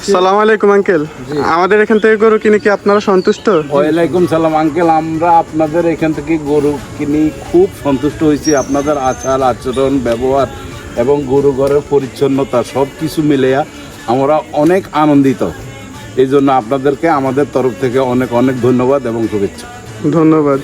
সালাম আলাইকুম আঙ্কেল, আমাদের এখান থেকে গরু কিনে কি আপনারা সন্তুষ্ট? ওয়ালাইকুম সালাম আঙ্কেল, আমরা আপনাদের এখান থেকে গরু কিনি খুব সন্তুষ্ট হয়েছি। আপনাদের আচার আচরণ ব্যবহার এবং গরু ঘরের পরিচ্ছন্নতা সব কিছু মিলিয়া আমরা অনেক আনন্দিত। এই জন্য আপনাদেরকে আমাদের তরফ থেকে অনেক অনেক ধন্যবাদ এবং শুভেচ্ছা। ধন্যবাদ।